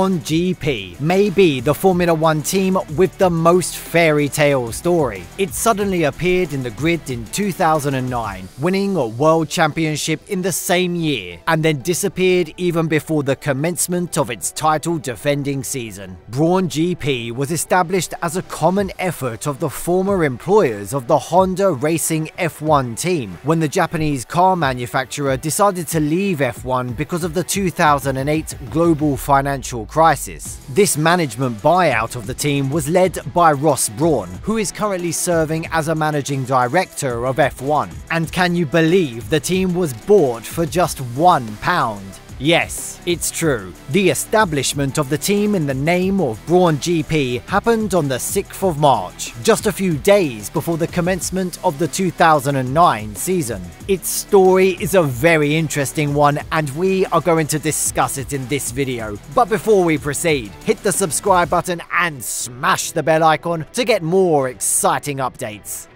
Brawn GP may be the Formula One team with the most fairy tale story. It suddenly appeared in the grid in 2009, winning a world championship in the same year, and then disappeared even before the commencement of its title defending season. Brawn GP was established as a common effort of the former employers of the Honda Racing F1 team when the Japanese car manufacturer decided to leave F1 because of the 2008 global financial crisis. This management buyout of the team was led by Ross Brawn, who is currently serving as a managing director of F1. And can you believe the team was bought for just £1? Yes, it's true. The establishment of the team in the name of Brawn GP happened on the 6th of March, just a few days before the commencement of the 2009 season. Its story is a very interesting one, and we are going to discuss it in this video. But before we proceed, hit the subscribe button and smash the bell icon to get more exciting updates.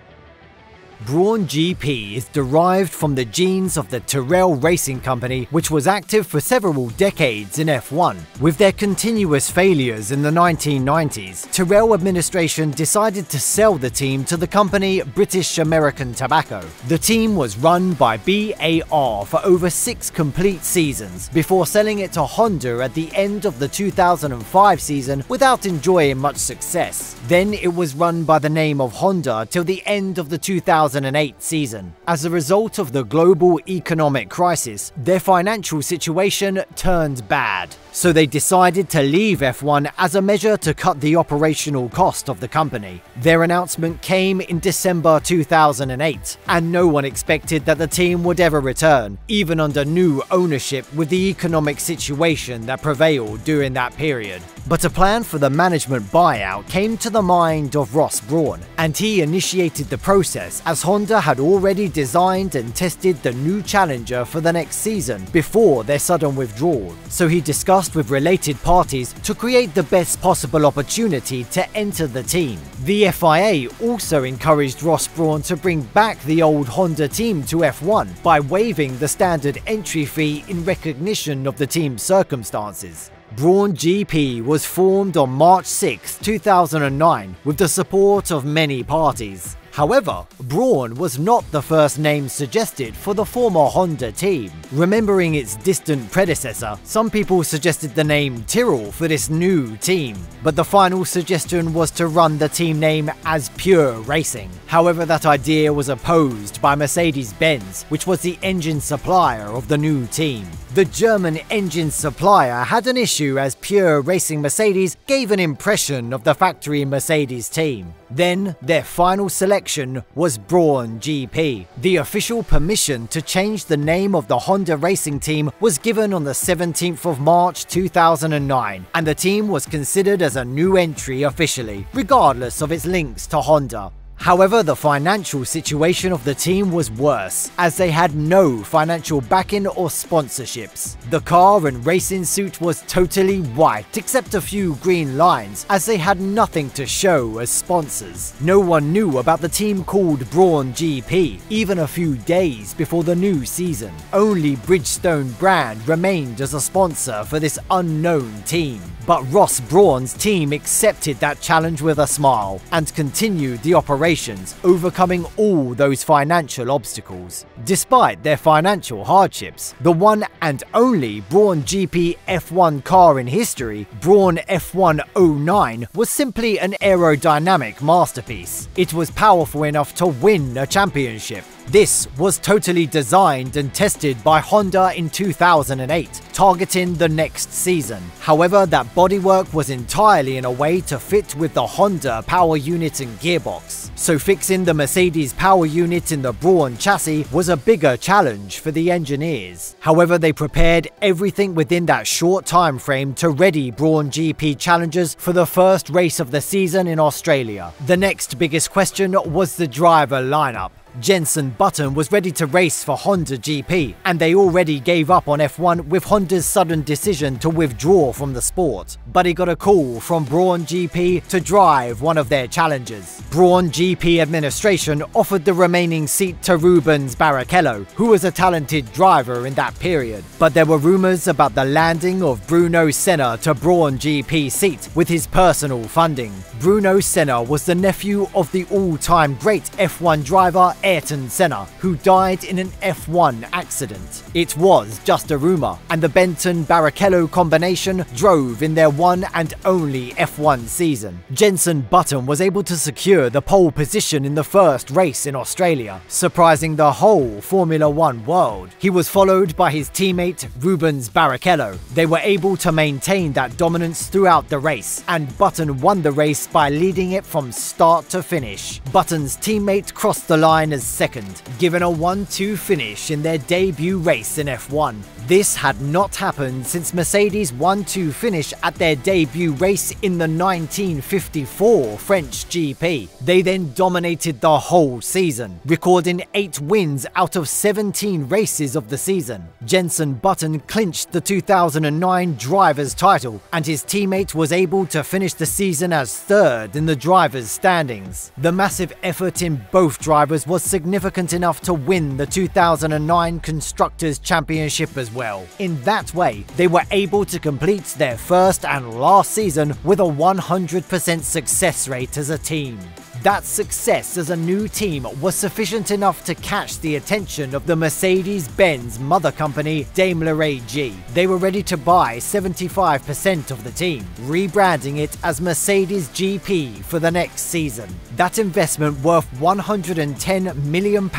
Brawn GP is derived from the genes of the Tyrrell Racing Company, which was active for several decades in F1. With their continuous failures in the 1990s, Tyrrell administration decided to sell the team to the company British American Tobacco. The team was run by BAR for over 6 complete seasons before selling it to Honda at the end of the 2005 season without enjoying much success. Then it was run by the name of Honda till the end of the 2008 season. As a result of the global economic crisis, their financial situation turned bad, so they decided to leave F1 as a measure to cut the operational cost of the company. Their announcement came in December 2008, and no one expected that the team would ever return, even under new ownership with the economic situation that prevailed during that period. But a plan for the management buyout came to the mind of Ross Brawn, and he initiated the process as Honda had already designed and tested the new challenger for the next season before their sudden withdrawal. So he discussed with related parties to create the best possible opportunity to enter the team. The FIA also encouraged Ross Brawn to bring back the old Honda team to F1 by waiving the standard entry fee in recognition of the team's circumstances. Brawn GP was formed on March 6, 2009 with the support of many parties. However, Brawn was not the first name suggested for the former Honda team. Remembering its distant predecessor, some people suggested the name Tyrrell for this new team, but the final suggestion was to run the team name as Pure Racing. However, that idea was opposed by Mercedes-Benz, which was the engine supplier of the new team. The German engine supplier had an issue as Pure Racing Mercedes gave an impression of the factory Mercedes team. Then, their final selection was Brawn GP. The official permission to change the name of the Honda Racing team was given on the 17th of March 2009, and the team was considered as a new entry officially, regardless of its links to Honda. However, the financial situation of the team was worse, as they had no financial backing or sponsorships. The car and racing suit was totally white except a few green lines, as they had nothing to show as sponsors. No one knew about the team called Brawn GP, even a few days before the new season. Only Bridgestone brand remained as a sponsor for this unknown team. But Ross Brawn's team accepted that challenge with a smile and continued the operations, overcoming all those financial obstacles. Despite their financial hardships, the one and only Brawn GP F1 car in history, Brawn F109, was simply an aerodynamic masterpiece. It was powerful enough to win a championship. This was totally designed and tested by Honda in 2008, targeting the next season. However, that bodywork was entirely in a way to fit with the Honda power unit and gearbox, so fixing the Mercedes power unit in the Brawn chassis was a bigger challenge for the engineers. However, they prepared everything within that short time frame to ready Brawn GP challengers for the first race of the season in Australia. The next biggest question was the driver lineup. Jenson Button was ready to race for Honda GP, and they already gave up on F1 with Honda's sudden decision to withdraw from the sport. But he got a call from Brawn GP to drive one of their challengers. Brawn GP administration offered the remaining seat to Rubens Barrichello, who was a talented driver in that period. But there were rumours about the landing of Bruno Senna to Brawn GP seat with his personal funding. Bruno Senna was the nephew of the all-time great F1 driver Ayrton Senna, who died in an F1 accident. It was just a rumour, and the Benton-Barrichello combination drove in their one and only F1 season. Jenson Button was able to secure the pole position in the first race in Australia, surprising the whole Formula One world. He was followed by his teammate Rubens Barrichello. They were able to maintain that dominance throughout the race, and Button won the race by leading it from start to finish. Button's teammate crossed the line as second, given a 1-2 finish in their debut race in F1. This had not happened since Mercedes' 1-2 finish at their debut race in the 1954 French GP. They then dominated the whole season, recording 8 wins out of 17 races of the season. Jenson Button clinched the 2009 driver's title, and his teammate was able to finish the season as third in the drivers' standings. The massive effort in both drivers was significant enough to win the 2009 Constructors' Championship as well. In that way, they were able to complete their first and last season with a 100% success rate as a team. That success as a new team was sufficient enough to catch the attention of the Mercedes-Benz mother company Daimler AG. They were ready to buy 75% of the team, rebranding it as Mercedes GP for the next season. That investment, worth £110 million,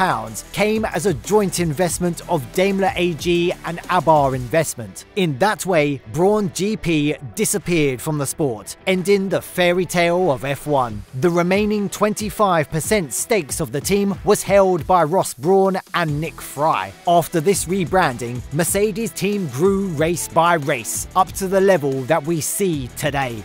came as a joint investment of Daimler AG and Abar Investment. In that way, Brawn GP disappeared from the sport, ending the fairy tale of F1. The remaining 25% stakes of the team was held by Ross Brawn and Nick Fry. After this rebranding, Mercedes' team grew race by race, up to the level that we see today.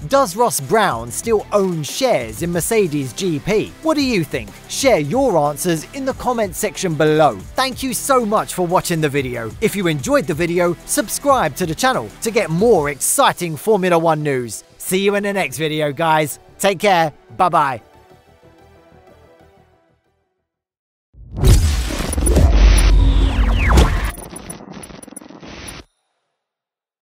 Does Ross Brawn still own shares in Mercedes GP? What do you think? Share your answers in the comment section below. Thank you so much for watching the video. If you enjoyed the video, subscribe to the channel to get more exciting Formula One news. See you in the next video, guys. Take care. Bye-bye.